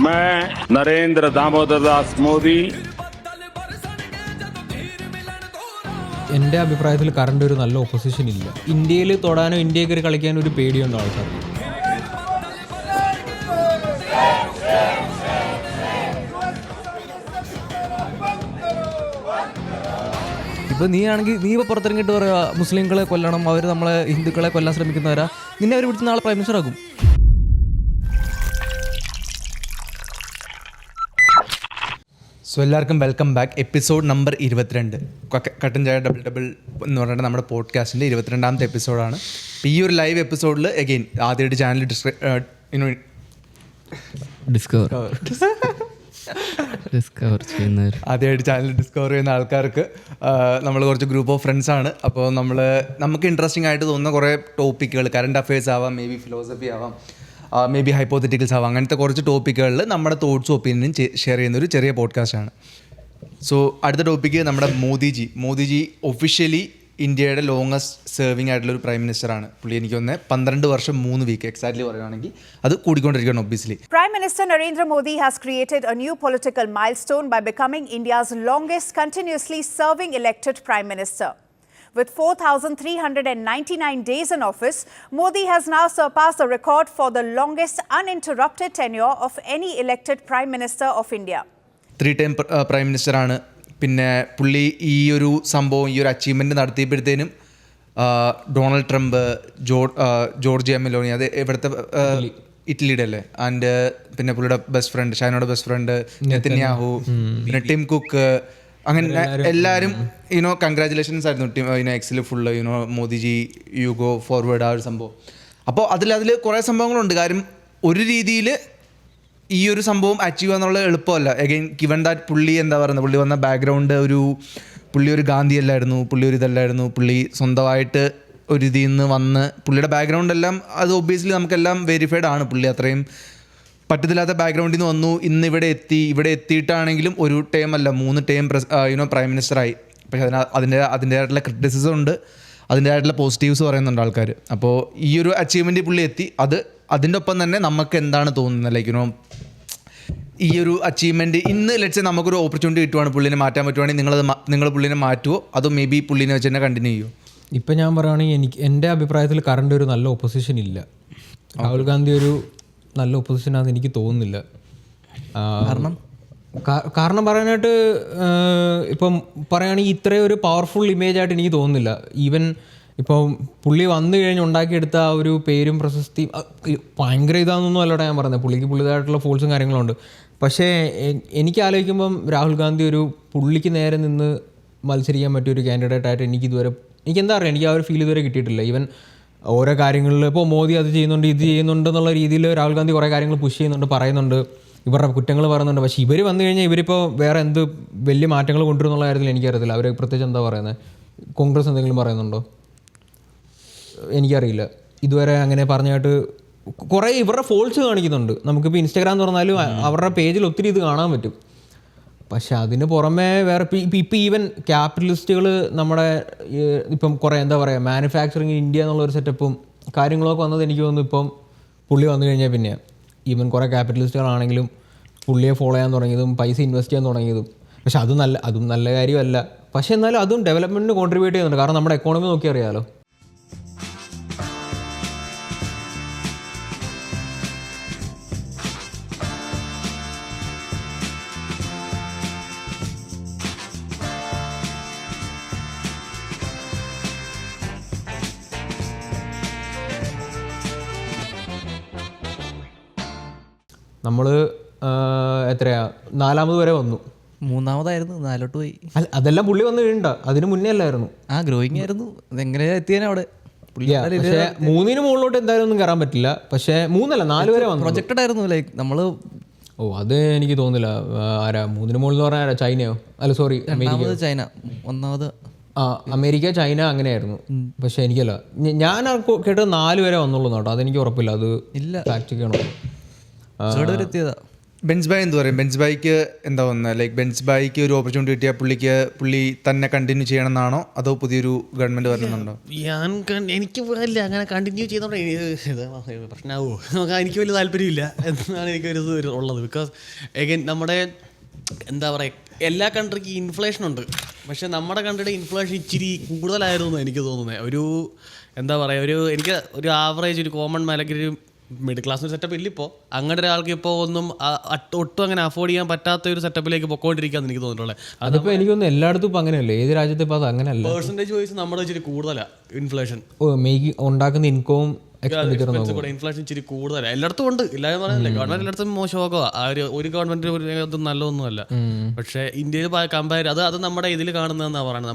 मैं नरेंद्र दामोदर दास मोदी എൻ്റെ അഭിപ്രായത്തിൽ കറണ്ട് ഒരു നല്ല ഒപ്പോസിഷൻ ഇല്ല. ഇന്ത്യയിൽ തൊടാനോ ഇന്ത്യയിൽ കയറി കളിക്കാനോ ഒരു പേടിയുണ്ടോ ആൾക്കാർക്ക്? ഇപ്പോൾ നീ ആണെങ്കിൽ നീ ഇപ്പോൾ പുറത്തിറങ്ങിയിട്ട് പറയുക മുസ്ലിങ്ങളെ കൊല്ലണം, അവർ നമ്മളെ ഹിന്ദുക്കളെ കൊല്ലാൻ ശ്രമിക്കുന്നവരാ, നിന്നെ അവർ പിടിച്ച് നാളെ പ്രൈം മിനിസ്റ്റർ ആക്കും. സോ എല്ലാവർക്കും വെൽക്കം ബാക്ക്. എപ്പിസോഡ് നമ്പർ 22 കട്ടൻ ചായ ഡബിൾ ഡബിൾ എന്ന് പറഞ്ഞിട്ട് നമ്മുടെ പോഡ്കാസ്റ്റിൻ്റെ 22ാമത്തെ എപ്പിസോഡാണ്. അപ്പോൾ ഈ ഒരു ലൈവ് എപ്പിസോഡിൽ അഗെയിൻ ആദ്യമായിട്ട് ചാനൽ ആദ്യമായിട്ട് ചാനൽ ഡിസ്കവർ ചെയ്യുന്ന ആൾക്കാർക്ക് നമ്മൾ കുറച്ച് ഗ്രൂപ്പ് ഓഫ് ഫ്രണ്ട്സ് ആണ്. അപ്പോൾ നമുക്ക് ഇൻട്രസ്റ്റിംഗ് ആയിട്ട് തോന്നുന്ന കുറേ ടോപ്പിക്കുകൾ, കറണ്ട് അഫയേഴ്സ് ആവാം, മേ ബി ഫിലോസഫി ആവാം, മേ ബി ഹൈപ്പോത്തറ്റിക്കൽസ് ആവാം, അങ്ങനത്തെ കുറച്ച് ടോപ്പിക്കുകളിൽ നമ്മുടെ തോട്ട്സും ഒപ്പീനിയനും ഷെയർ ചെയ്യുന്നൊരു ചെറിയ പോഡ്കാസ്റ്റാണ്. സോ അടുത്ത ടോപ്പിക്ക് നമ്മുടെ മോദിജി ഒഫീഷ്യലി ഇന്ത്യയുടെ ലോങ്ങസ്റ്റ് സെർവിങ് ആയിട്ടുള്ളൊരു പ്രൈം മിനിസ്റ്ററാണ്. പുള്ളി എനിക്ക് തോന്നുന്നത് 12 വർഷം 3 വീക്ക് എക്സാക്ട്ലി പറയുകയാണെങ്കിൽ അത് കൂടിക്കൊണ്ടിരിക്കുകയാണ് obviously. Prime Minister Narendra Modi has created a new political milestone by becoming India's longest continuously serving elected Prime Minister. With 4,399 days in office, Modi has now surpassed the record for the longest uninterrupted tenure of any elected Prime Minister of India. 3-time prime മിനിസ്റ്ററാണ്. പിന്നെ പുള്ളി ഈ ഒരു സംഭവം, ഈ ഒരു achievement നടത്തിയപ്പോഴത്തേനും Donald Trump, Giorgia Meloni, അത് ഇവിടുത്തെ ഇറ്റലിയുടെ അല്ലേ, ആൻഡ് പിന്നെ പുള്ളിയുടെ ബെസ്റ്റ് ഫ്രണ്ട്, ഷൈനയുടെ ബെസ്റ്റ് ഫ്രണ്ട് നെതന്യാഹു, പിന്നെ ടിം കുക്ക്, അങ്ങനെ എല്ലാവരും കൺഗ്രാജുലേഷൻസ് ആയിരുന്നു എക്സിൽ full Modiji you go forward ആ ഒരു സംഭവം. അപ്പോൾ അതിൽ കുറേ സംഭവങ്ങളുണ്ട്. കാര്യം ഒരു രീതിയിൽ ഈ ഒരു സംഭവം അച്ചീവ് എന്നുള്ളത് എളുപ്പമല്ല. അഗെയിൻ ഗിവൺ ദാറ്റ് പുള്ളി പുള്ളി വന്ന ബാക്ക്ഗ്രൗണ്ട് പുള്ളി ഒരു ഗാന്ധി അല്ലായിരുന്നു, പുള്ളി ഒരു ഇതല്ലായിരുന്നു, പുള്ളി സ്വന്തമായിട്ട് ഒരു ഇതിൽ നിന്ന് വന്ന് പുള്ളിയുടെ ബാക്ക്ഗ്രൗണ്ട് എല്ലാം അത് ഒബ്വിയസ്ലി നമുക്കെല്ലാം വെരിഫൈഡ് ആണ്. പുള്ളി അത്രയും പറ്റത്തില്ലാത്ത ബാക്ക്ഗ്രൗണ്ടിൽ നിന്ന് വന്നു, ഇന്ന് ഇവിടെ എത്തിയിട്ടാണെങ്കിലും ഒരു ടൈം അല്ല 3 ടൈം പ്രൈം മിനിസ്റ്ററായി. പക്ഷേ അതിൻ്റേതായിട്ടുള്ള ക്രിറ്റിസിസം ഉണ്ട്, അതിൻ്റേതായിട്ടുള്ള പോസിറ്റീവ്സ് പറയുന്നുണ്ട് ആൾക്കാർ. അപ്പോൾ ഈ ഒരു അച്ചീവ്മെൻറ്റ് പുള്ളി എത്തി. അതിൻ്റെ ഒപ്പം തന്നെ നമുക്ക് എന്താണ് തോന്നുന്നത്, ലൈക്ക് ഈ ഒരു അച്ചീവ്മെൻറ്റ് ഇന്ന് ലെറ്റ്സ് നമുക്കൊരു ഓപ്പർച്യൂണിറ്റി കിട്ടുവാണ്, പുള്ളിനെ മാറ്റാൻ പറ്റുവാണെങ്കിൽ നിങ്ങൾ പുള്ളിനെ മാറ്റുമോ അതോ മേ ബി പുള്ളിനെ വെച്ച് തന്നെ കണ്ടിന്യൂ ചെയ്യുമോ? ഇപ്പം ഞാൻ പറയുകയാണെങ്കിൽ എൻ്റെ അഭിപ്രായത്തിൽ കറണ്ട് ഒരു നല്ല ഒപ്പോസിഷൻ ഇല്ല. രാഹുൽ ഗാന്ധി ഒരു നല്ല ഒപ്പോസിഷനാണെന്ന് എനിക്ക് തോന്നുന്നില്ല. കാരണം പറയാനായിട്ട് ഇപ്പം പറയുകയാണെങ്കിൽ ഇത്രയും ഒരു പവർഫുൾ ഇമേജ് ആയിട്ട് എനിക്ക് തോന്നുന്നില്ല. ഈവൻ ഇപ്പോൾ പുള്ളി വന്നു കഴിഞ്ഞ് ഉണ്ടാക്കിയെടുത്ത ആ ഒരു പേരും പ്രശസ്തിയും ഭയങ്കര ഇതാണെന്നൊന്നും അല്ലടാ ഞാൻ പറഞ്ഞത്. പുള്ളിതായിട്ടുള്ള ഫോൾസും കാര്യങ്ങളുണ്ട്. പക്ഷേ എനിക്ക് ആലോചിക്കുമ്പം രാഹുൽ ഗാന്ധി പുള്ളിക്ക് നേരെ നിന്ന് മത്സരിക്കാൻ പറ്റിയൊരു കാൻഡിഡേറ്റായിട്ട് എനിക്കെന്താ അറിയാം, എനിക്ക് ആ ഒരു ഫീൽ ഇതുവരെ കിട്ടിയിട്ടില്ല. ഈവൻ ഓരോ കാര്യങ്ങളിൽ ഇപ്പോൾ മോദി അത് ചെയ്യുന്നുണ്ട് ഇത് ചെയ്യുന്നുണ്ട് എന്നുള്ള രീതിയിൽ രാഹുൽ ഗാന്ധി കുറേ കാര്യങ്ങൾ പുഷ് ചെയ്യുന്നുണ്ട്, പറയുന്നുണ്ട്, ഇവരുടെ കുറ്റങ്ങൾ പറയുന്നുണ്ട്. പക്ഷേ ഇവർ വന്നു കഴിഞ്ഞാൽ ഇവരിപ്പോൾ വേറെ എന്ത് വലിയ മാറ്റങ്ങൾ കൊണ്ടുവരുന്നുള്ള കാര്യത്തിൽ എനിക്കറിയത്തില്ല. അവർ പ്രത്യേകിച്ച് എന്താ പറയുന്നത്, കോൺഗ്രസ് എന്തെങ്കിലും പറയുന്നുണ്ടോ എനിക്കറിയില്ല. ഇതുവരെ അങ്ങനെ പറഞ്ഞായിട്ട് കുറേ ഇവരുടെ ഫോൾസ് കാണിക്കുന്നുണ്ട്. നമുക്കിപ്പോൾ ഇൻസ്റ്റാഗ്രാം തുറന്നാലും അവരുടെ പേജിൽ ഒത്തിരി ഇത് കാണാൻ പറ്റും. പക്ഷെ അതിന് പുറമെ വേറെ ഇപ്പം ഈവൻ ക്യാപിറ്റലിസ്റ്റുകൾ നമ്മുടെ ഇപ്പം കുറേ എന്താ പറയുക മാനുഫാക്ചറിങ് ഇന്ത്യ എന്നുള്ളൊരു സെറ്റപ്പും കാര്യങ്ങളൊക്കെ വന്നത് എനിക്ക് തോന്നുന്നു ഇപ്പം പുള്ളി വന്നു കഴിഞ്ഞാൽ പിന്നെ ഈവൻ കുറേ ക്യാപിറ്റലിസ്റ്റുകളാണെങ്കിലും പുള്ളിയെ ഫോളോ ചെയ്യാൻ തുടങ്ങിയതും പൈസ ഇൻവെസ്റ്റ് ചെയ്യാൻ തുടങ്ങിയതും. പക്ഷെ അതും നല്ല കാര്യമല്ല. പക്ഷെ എന്നാലും അതും ഡെവലപ്മെൻറ്റിന് കോൺട്രിബ്യൂട്ട് ചെയ്യുന്നുണ്ട്. കാരണം നമ്മുടെ എക്കോണമി നോക്കി അറിയാമല്ലോ. നമ്മൾ എത്രയാ 4ാമത് വരെ വന്നു, 3ാമതായിരുന്നു, 4ലോട്ട് പോയി. അതെല്ലാം പുള്ളി വന്നു കഴിഞ്ഞ അതിന് മുന്നേ അല്ലായിരുന്നു. ഗ്രോയിങ് ആയിരുന്നു. അതെങ്ങനെ എത്തിയാലും അവിടെ പക്ഷേ 3ന് മുകളിലോട്ട് എന്തായാലും ഒന്നും കയറാൻ പറ്റില്ല. പക്ഷേ 4 വരെ വന്നു. പ്രൊജക്റ്റഡ് ആയിരുന്നു. ലൈക്ക് നമ്മൾ അത് എനിക്ക് തോന്നുന്നില്ല. ആരാ 3ന് മുകളിൽ എന്ന് പറഞ്ഞാൽ ചൈനയോ അല്ല സോറി ചൈന, 1ാമത് അമേരിക്ക, ചൈന അങ്ങനെയായിരുന്നു. പക്ഷെ എനിക്കല്ല, ഞാൻ കേട്ടത് 4 വരെ വന്നുള്ളൂ കേട്ടോ. അതെനിക്ക് ഉറപ്പില്ല, അത് ഇല്ല ഫാക്ട് ചെയ്യണോ. ബെൻസ് ബായ് എന്ത് പറയും? ബെൻസ് ബായിക്ക് എന്താ തോന്നുന്നത്? ലൈക്ക് ബെൻസ് ബായിക്ക് ഒരു ഓപ്പർച്യൂണിറ്റി കിട്ടിയാൽ പുള്ളി തന്നെ കണ്ടിന്യൂ ചെയ്യണമെന്നാണോ അതോ പുതിയൊരു ഗവൺമെൻറ് വരണമെന്നുണ്ടോ? എനിക്ക് ഇല്ല അങ്ങനെ കണ്ടിന്യൂ ചെയ്തോണ്ട് പ്രശ്നമാവോ എനിക്ക് വലിയ താല്പര്യമില്ല എന്നാണ് എനിക്കൊരു ഉള്ളത്. ബിക്കോസ് എഗൈൻ നമ്മുടെ എന്താ പറയുക, എല്ലാ കൺട്രിക്ക് ഇൻഫ്ലേഷൻ ഉണ്ട്, പക്ഷെ നമ്മുടെ കൺട്രിയുടെ ഇൻഫ്ലേഷൻ ഇച്ചിരി കൂടുതലായിരുന്നു എനിക്ക് തോന്നുന്നത്. ഒരു എന്താ പറയുക, എനിക്ക് ഒരു ആവറേജ് ഒരു കോമൺ അല്ലെങ്കിൽ ഒരു മിഡിൽ ക്ലാസ് സെറ്റപ്പ് ഇല്ല ഇപ്പോൾ. അങ്ങനെ ഒരാൾക്ക് ഇപ്പോൾ ഒന്നും ഒട്ടും അങ്ങനെ അഫോർഡ് ചെയ്യാൻ പറ്റാത്ത ഒരു സെറ്റപ്പിലേക്ക് പൊക്കോണ്ടിരിക്കാന്ന് എനിക്ക് തോന്നിയിട്ടുള്ളത്. അതിപ്പോൾ എനിക്കൊന്നും എല്ലായിടത്തും ഇപ്പം അങ്ങനെയല്ലേ, ഏത് രാജ്യത്ത് ഇപ്പോൾ അത് അങ്ങനെയല്ല. പെർസെൻറ്റേജ് വൈസ് നമ്മുടെ ഇച്ചിരി കൂടുതലാണ് ഇൻഫ്ലേഷൻ. ഉണ്ടാക്കുന്ന ഇൻകവും ഇൻഫ്ലേഷൻ ഇച്ചിരി കൂടുതലാണ് എല്ലായിടത്തും ഉണ്ട്. ഇല്ലാതെ പറഞ്ഞില്ലേ, ഗവൺമെന്റ് എല്ലായിടത്തും മോശമാക്കുക. ഒരു ഗവൺമെന്റ് അതും നല്ലതൊന്നുമല്ല. പക്ഷേ ഇന്ത്യയിൽ കമ്പയർ അത് നമ്മുടെ ഇതിൽ കാണുന്നതെന്നാ പറയുന്നത്,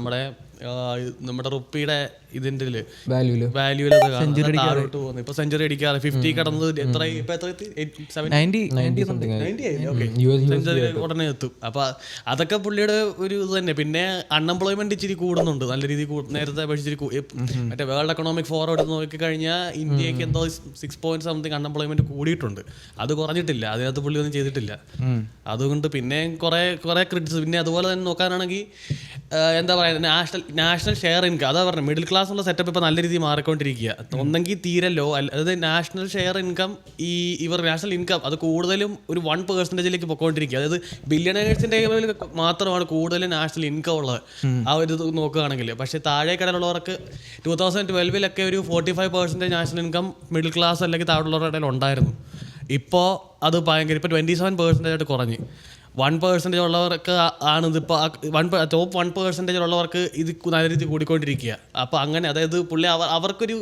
നമ്മുടെ റുപ്പിയുടെ ഇതിന്റെ വാല്യൂല് താഴോട്ട് പോകുന്നത്. ഇപ്പൊ സെഞ്ചുറി അടിക്കാറ് 50 കടന്നത് സെഞ്ചുറി ഉടനെ എത്തും. അപ്പൊ അതൊക്കെ പുള്ളിയുടെ ഒരു ഇത് തന്നെ. പിന്നെ അൺഎംപ്ലോയ്മെന്റ് ഇച്ചിരി കൂടുന്നുണ്ട് നല്ല രീതിയിൽ. നേരത്തെ അപേക്ഷിച്ചിരി മറ്റേ വേൾഡ് എക്കണോമിക് ഫോറം എടുത്ത് നോക്കിക്കഴിഞ്ഞാൽ ഇന്ത്യക്ക് എന്തോ 6 അൺഎംപ്ലോയ്മെന്റ് കൂടിയിട്ടുണ്ട്. അത് കുറഞ്ഞിട്ടില്ല, അതിനകത്ത് പുള്ളി ഒന്നും ചെയ്തിട്ടില്ല. അതുകൊണ്ട് പിന്നെ കുറെ ക്രെഡിറ്റ്സ്. പിന്നെ അതുപോലെ തന്നെ നോക്കാനാണെങ്കിൽ എന്താ പറയുക, നാഷണൽ ഷെയർ ഇൻകം, അതാ പറഞ്ഞത് മിഡിൽ ക്ലാസ് ഉള്ള സെറ്റപ്പ് ഇപ്പോൾ നല്ല രീതിയിൽ മാറിക്കൊണ്ടിരിക്കുക. ഒന്നെങ്കിൽ തീരെ ലോ, അതായത് national share income national income അത് കൂടുതലും ഒരു 1% പൊക്കോണ്ടിരിക്കുക. അതായത് ബില്യണേഴ്സിൻ്റെ മാത്രമാണ് കൂടുതലും നാഷണൽ ഇൻകം ഉള്ളത് ആ ഒരു ഇത് നോക്കുകയാണെങ്കിൽ. പക്ഷേ താഴേക്കടലുള്ളവർക്ക് 2012 ഒരു 45% നാഷണൽ ഇൻകം മിഡിൽ ക്ലാസ് അല്ലെങ്കിൽ താഴെയുള്ളവരുടെ ഇടയിൽ ഉണ്ടായിരുന്നു. ഇപ്പോൾ അത് ഭയങ്കര ഇപ്പോൾ 27% ആയിട്ട് കുറഞ്ഞ് 1% ഉള്ളവർക്ക് ആണ് ഇതിപ്പോൾ ടോപ്പ് 1% ഉള്ളവർക്ക് ഇത് നല്ല രീതിയിൽ കൂടിക്കൊണ്ടിരിക്കുക. അപ്പോൾ അങ്ങനെ, അതായത് പുള്ളി അവർക്കൊരു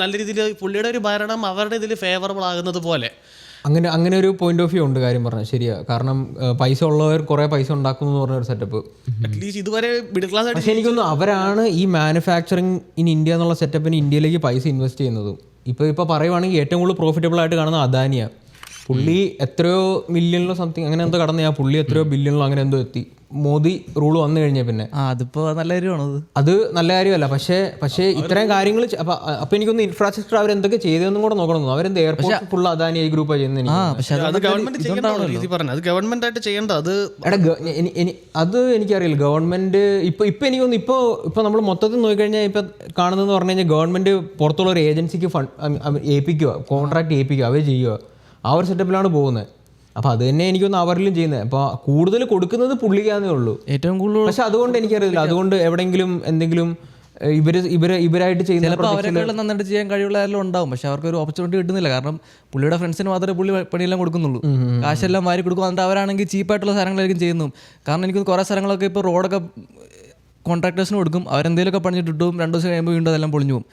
നല്ല രീതിയിൽ പുള്ളിയുടെ ഒരു ഭരണം അവരുടെ ഇതിൽ ഫേവറബിൾ ആകുന്നത് പോലെ അങ്ങനെ ഒരു പോയിന്റ് ഓഫ് വ്യൂ ഉണ്ട്. കാര്യം പറഞ്ഞാൽ ശരിയാ. കാരണം പൈസ ഉള്ളവർ കുറേ പൈസ ഉണ്ടാക്കുന്നു എന്ന് പറഞ്ഞൊരു സെറ്റപ്പ് അറ്റ്ലീസ്റ്റ് ഇതുവരെ മിഡിൽ ക്ലാസ്. പക്ഷേ എനിക്കൊന്നും അവരാണ് ഈ മാനുഫാക്ചറിങ് ഇൻ ഇന്ത്യ എന്നുള്ള സെറ്റപ്പിന് ഇന്ത്യയിലേക്ക് പൈസ ഇൻവെസ്റ്റ് ചെയ്യുന്നതും. ഇപ്പോൾ പറയുവാണെങ്കിൽ ഏറ്റവും കൂടുതൽ പ്രോഫിറ്റബിൾ ആയിട്ട് കാണുന്ന അദാനിയാണ്. പുള്ളി എത്രയോ മില്യണിലോ സംതിങ് അങ്ങനെ എന്തോ കടന്ന പുള്ളി എത്രയോ ബില്യണിലോ അങ്ങനെ എന്തോ എത്തി. മോദി റൂൾ വന്നു കഴിഞ്ഞാൽ പിന്നെ അതിപ്പോൾ നല്ല കാര്യമാണത്. അത് നല്ല കാര്യമല്ല. പക്ഷേ ഇത്രയും കാര്യങ്ങൾ അപ്പോൾ എനിക്കൊന്ന് ഇൻഫ്രാസ്ട്രക്ചർ അവർ എന്തൊക്കെ ചെയ്തതെന്നും കൂടെ നോക്കണം. അവരെന്ത് എയർപോർട്ട് ഫുൾ അദാനി ഈ ഗ്രൂപ്പാണ് ചെയ്യുന്നത്. അത് എനിക്കറിയില്ല. ഗവൺമെന്റ് ഇപ്പൊ എനിക്കൊന്ന് ഇപ്പൊ നമ്മൾ മൊത്തത്തിൽ നോക്കിക്കഴിഞ്ഞാൽ ഇപ്പൊ കാണുന്നതെന്ന് പറഞ്ഞു കഴിഞ്ഞാൽ ഗവൺമെന്റ് പുറത്തുള്ള ഒരു ഏജൻസിക്ക് ഏൽപ്പിക്കുക, കോൺട്രാക്ട് ഏൽപ്പിക്കുക, അവർ ചെയ്യുക. ആ ഒരു സെറ്റപ്പിലാണ് പോകുന്നത്. അപ്പോൾ അത് തന്നെ എനിക്കൊന്ന് അവരിലും ചെയ്യുന്നത്. അപ്പോൾ കൂടുതൽ കൊടുക്കുന്നത് പുള്ളിക്കാന്നേ ഉള്ളൂ ഏറ്റവും കൂടുതൽ. പക്ഷെ അതുകൊണ്ട് എനിക്കറിയില്ല, അതുകൊണ്ട് എവിടെയെങ്കിലും എന്തെങ്കിലും ഇവരായിട്ട് ചെയ്യുന്ന ചിലപ്പോൾ അവരെക്കാളും നന്നായിട്ട് ചെയ്യാൻ കഴിവുള്ള ആരെല്ലാം ഉണ്ടാവും. പക്ഷെ അവർക്ക് ഒരു ഓപ്പർച്യൂണിറ്റി കിട്ടുന്നില്ല. കാരണം പുള്ളിയുടെ ഫ്രണ്ട്സിന് മാത്രമേ പുള്ളി പണിയെല്ലാം കൊടുക്കുന്നുള്ളൂ. കാശെല്ലാം വാരി കൊടുക്കും. എന്നിട്ട് അവരാണെങ്കിൽ ചീപ്പായിട്ടുള്ള സാധനങ്ങളായിരിക്കും ചെയ്യുന്നു. കാരണം എനിക്ക് കുറേ സ്ഥലങ്ങളൊക്കെ ഇപ്പോൾ റോഡൊക്കെ കോൺട്രാക്ടേഴ്സിന് കൊടുക്കും. അവരെന്തെങ്കിലുമൊക്കെ പണിഞ്ഞിട്ടിട്ടും 2 ദിവസം കഴിയുമ്പോൾ വീണ്ടും അതെല്ലാം പൊളിഞ്ഞു പോകും.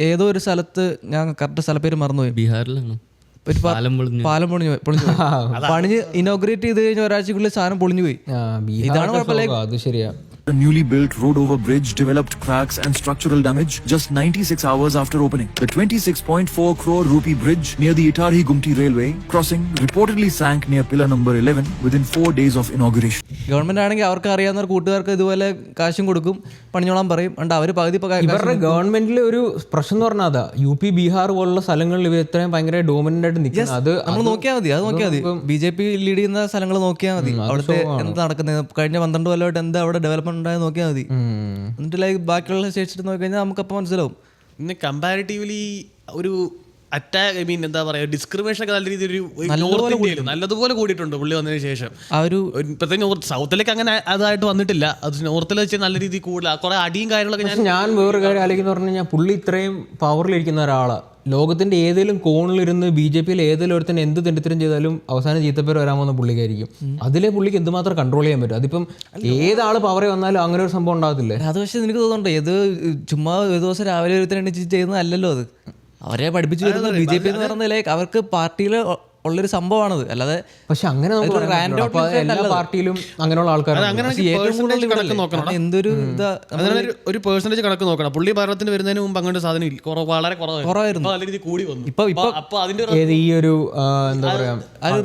ഏതോ ഒരു സ്ഥലത്ത്, ഞാൻ കറക്റ്റ് സ്ഥലപ്പേര് മറന്നുപോയി, ബീഹാറിലാണ് പാലം പൊളിഞ്ഞു പണിഞ്ഞ് ഇനോഗ്രേറ്റ് ചെയ്ത് കഴിഞ്ഞ ഒരാഴ്ചക്കുള്ളിൽ സാധനം പൊളിഞ്ഞു പോയി. ഇതാണ് കുഴപ്പമില്ല. അത് ശരിയാ. The newly built road over bridge developed cracks and structural damage just 96 hours after opening. The 26.4 crore rupee bridge near the Itari Gumti railway crossing reportedly sank near pillar number 11 within 4 days of inauguration. Government ആണെങ്കിൽ അവർക്ക് അറിയാവുന്ന കൂട്ടുകാർക്ക് ഇതുപോലെ കാശും കൊടുക്കും, പണിഞ്ഞോളാൻ പറയും. ഉണ്ട് അവര് പകുതി ഇവരുടെ ഗവൺമെന്റിലെ ഒരു പ്രശ്നം എന്ന് പറഞ്ഞാൽ അതാ. UP ബീഹാർ പോലുള്ള സ്ഥലങ്ങളിൽ ഇവർ ഇത്രയും ഭയങ്കര ഡോമിനന്റ് ആയിട്ട് നിൽക്കുന്നത്. അത് നമ്മൾ നോക്കിയാൽ മതി. BJP ലീഡ് ചെയ്യുന്ന സ്ഥലങ്ങൾ നോക്കിയാൽ മതി. അവിടുത്തെ എന്താ നടക്കുന്നത്, കഴിഞ്ഞ 12 കൊല്ലമായിട്ട് എന്താ അവിടെ ഡെവലപ്മെന്റ് ഉണ്ടായി നോക്കിയാൽ മതി. എന്നിട്ട് ലൈക്ക് ബാക്കിയുള്ള സ്റ്റേറ്റ്സ് നോക്കി കഴിഞ്ഞാൽ നമുക്കപ്പോൾ മനസ്സിലാവും. പിന്നെ കമ്പാരിറ്റീവ്ലി ഒരു അറ്റാക്ക്, എന്താ പറയുക, ഡിസ്ക്രിമിനേഷൻ ഒക്കെ നല്ല രീതിയിൽ നല്ലതുപോലെ കൂടിയിട്ടുണ്ട് പുള്ളി വന്നതിന് ശേഷം. ആ ഒരു പ്രത്യേകിച്ച് സൗത്തിലേക്ക് അങ്ങനെ അതായിട്ട് വന്നിട്ടില്ല. അത് നോർത്തിൽ വെച്ച് നല്ല രീതിയിൽ കൂടുതൽ കുറെ അടിയും കാര്യങ്ങളൊക്കെ. ഞാൻ വേറൊരു കാര്യം ആലോചിക്കുന്ന പറഞ്ഞു കഴിഞ്ഞാൽ പുള്ളി ഇത്രയും പവറിലിരിക്കുന്ന ഒരാളാണ്. ലോകത്തിന്റെ ഏതെങ്കിലും കോണിലിരുന്ന് BJPയിൽ ഏതെങ്കിലും ഒരുത്തന്നെ എന്ത് തെണ്ടിത്തരം ചെയ്താലും അവസാനം ചീത്തപ്പേര് വരാൻ പോകുന്ന പുള്ളിക്കായിരിക്കും. അതിലെ പുള്ളിക്ക് എന്തുമാത്രം കൺട്രോൾ ചെയ്യാൻ പറ്റും. അതിപ്പം ഏതാൾ പവറിൽ വന്നാലും അങ്ങനെ ഒരു സംഭവം ഉണ്ടാകത്തില്ലേ. അത് പക്ഷേ എനിക്ക് തോന്നുന്നുണ്ട്, ഏത് ചുമ്മാ ഒരു ദിവസം രാവിലെ ഒരുത്തരം എണ്ണിച്ച് ചെയ്യുന്നതല്ലല്ലോ അത്. അവരെ പഠിപ്പിച്ചു വരുന്ന BJP എന്ന് പറയുന്നത് ലൈക്ക് അവർക്ക് പാർട്ടിയിൽ ഉള്ളൊരു സംഭവമാണത്. അല്ലാതെ പക്ഷെ അങ്ങനെ എല്ലാ പാർട്ടിയിലും അങ്ങനെയുള്ള ആൾക്കാർ എന്തൊരു ഒരു പെർസെന്റേജ് കണക്ക് നോക്കണം. പുള്ളി ഭരണത്തിന് വരുന്നതിന് മുമ്പ് അങ്ങനെ സാധനം വളരെ കുറവായിരുന്നു. നല്ല രീതിയിൽ കൂടി വന്നു. ഇപ്പൊ അതിന്റെ ഈ ഒരു എന്താ പറയാ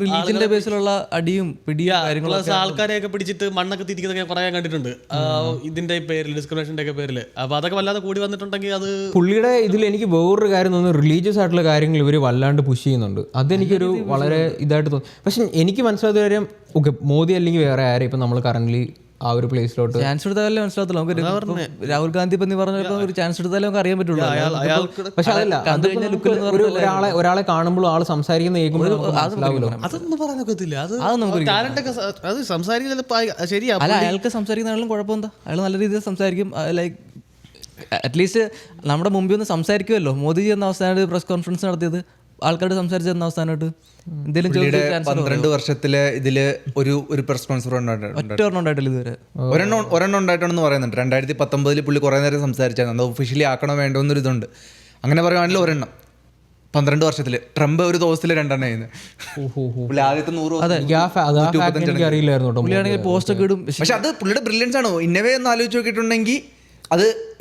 റിലീജിയന്റെ ബേസിലുള്ള അടിയും പിടിയും കാര്യങ്ങളും ആൾക്കാരെയൊക്കെ പിടിച്ചിട്ട് മണ്ണൊക്കെ തിരിക്കുന്നതൊക്കെ കുറെ കണ്ടിട്ടുണ്ട് ഇതിന്റെ പേരിൽ, ഡിസ്ക്രിമിനേഷന്റെ ഒക്കെ പേരിൽ. അപ്പൊ അതൊക്കെ വല്ലാതെ കൂടി വന്നിട്ടുണ്ടെങ്കിൽ അത് പുള്ളിയുടെ ഇതിൽ എനിക്ക് വേറൊരു കാര്യം തോന്നുന്നു, റിലീജിയസ് ആയിട്ടുള്ള കാര്യങ്ങൾ ഇവർ വല്ലാണ്ട് പുഷ് ചെയ്യുന്നുണ്ട്. അതെനിക്കൊരു വളരെ ഇതായിട്ട് തോന്നി. പക്ഷെ എനിക്ക് മനസ്സിലാത്ത കാര്യം ഓക്കെ മോദി അല്ലെങ്കിൽ വേറെ ആരും ഇപ്പം നമ്മൾ കറന്റ് ആ ഒരു പ്ലേസിലോട്ട് ചാൻസ് എടുത്താലേ മനസ്സിലാകത്തുള്ളൂ. നമുക്ക് രാഹുൽ ഗാന്ധി ഇപ്പം നീ പറഞ്ഞപ്പോൾ ഒരു ചാൻസ് എടുത്താലേ നമുക്ക് അറിയാൻ പറ്റുള്ളൂ. പക്ഷെ അതല്ല ഒരാളെ കാണുമ്പോൾ ആള് സംസാരിക്കുന്ന കേൾക്കുമ്പോൾ അതൊന്നും പറയാനൊക്കത്തില്ല. അത് ടാലന്റ് ഒക്കെ അത് സംസാരിക്കുന്ന ശരിയാ. അല്ല, അയാൾക്ക് സംസാരിക്കുന്നതിലും കുഴപ്പമെന്താ, അയാൾ നല്ല രീതിയിൽ സംസാരിക്കും. ലൈക്ക് അറ്റ്ലീസ്റ്റ് നമ്മുടെ മുമ്പിൽ ഒന്ന് സംസാരിക്കുമല്ലോ. മോദിജി എന്ന അവസാനമായിട്ട് പ്രസ് കോൺഫറൻസ് നടത്തിയത് ആൾക്കാരോട് സംസാരിച്ചത് എന്ന അവസാനമായിട്ട് എന്തെങ്കിലും 12 വർഷത്തില് ഇതില് ഒരു പ്രസ് കോൺഫറൻസ് ഒറ്റ ഉണ്ടായിട്ടില്ല ഇതുവരെ. ഒരെണ്ണം ഉണ്ടായിട്ടുണ്ടെന്ന് പറയുന്നുണ്ട്. 2019 പുള്ളി കുറെ നേരം സംസാരിച്ചായിരുന്നു. അത് ഒഫീഷ്യലി ആക്കണോ വേണ്ടോ എന്നൊരു ഇതുണ്ട്. അങ്ങനെ പറയുവാണെങ്കിൽ ഒരെണ്ണം 12 വർഷത്തില്. ട്രംപ് ഒരു ദിവസത്തില് 2 എണ്ണം ചെയ്യുന്നത്. പുള്ളി ആദ്യത്തെ 100 അറിയില്ലായിരുന്നു കേട്ടോ. പുള്ളിയാണെങ്കിൽ പോസ്റ്റ് ഒക്കെ ഇടും. പക്ഷെ അത് പുള്ളിയുടെ ബ്രില്യൻസ് ആണ്. ഇന്നവേ ഒന്ന് ആലോചിച്ച് നോക്കിയിട്ടുണ്ടെങ്കിൽ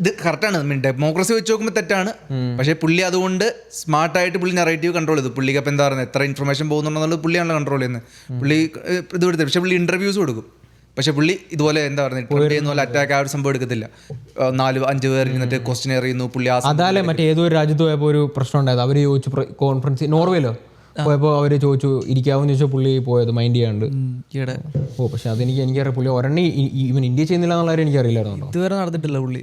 ഇത് കറക്റ്റാണ്. ഡെമോക്രസി വെച്ച് നോക്കുമ്പോൾ തെറ്റാണ്. പക്ഷേ പുള്ളി അതുകൊണ്ട് സ്മാർട്ടായിട്ട് പുള്ളി നെറേറ്റീവ് കൺട്രോൾ ചെയ്തു. പുള്ളിക്ക് അപ്പം എന്താ പറയുന്നത്, എത്ര ഇൻഫർമേഷൻ പോകുന്നുണ്ടെന്നുള്ളത് പുള്ളിയാണല്ലോ കൺട്രോൾ ചെയ്യുന്നത്. പുള്ളി ഇത് എടുത്തത്. പക്ഷേ പുള്ളി ഇന്റർവ്യൂസ് കൊടുക്കും. പക്ഷേ പുള്ളി ഇതുപോലെ എന്താ പറയുന്നത്, ട്രംപ് ചെയ്യുന്ന പോലെ അറ്റാക്ക് ആ ഒരു സംഭവം എടുക്കത്തില്ല. 4-5 പേർ ഇരുന്നിട്ട് ക്വസ്റ്റ്യൻ എറിയുന്നു. പുള്ളി അതല്ലേ മറ്റേ ഏതൊരു രാജ്യത്ത് പോയപ്പോൾ ഒരു പ്രശ്നം ഉണ്ടായത്. അവർ ചോദിച്ചു കോൺഫറൻസ് നോർവേയിലോ പോയപ്പോൾ അവർ ചോദിച്ചു ഇരിക്കാമെന്ന് ചോദിച്ചാൽ പുള്ളി പോയത് മൈൻഡ് ചെയ്യാണ്ട്. പക്ഷെ എനിക്കറിയാം പുള്ളി ഒരെണ്ണം ഇവൻ ഇന്ത്യ ചെയ്യുന്നില്ല എന്നുള്ള കാര്യം എനിക്കറിയില്ലായിരുന്നു. ഇതുവരെ നടന്നിട്ടില്ല പുള്ളി.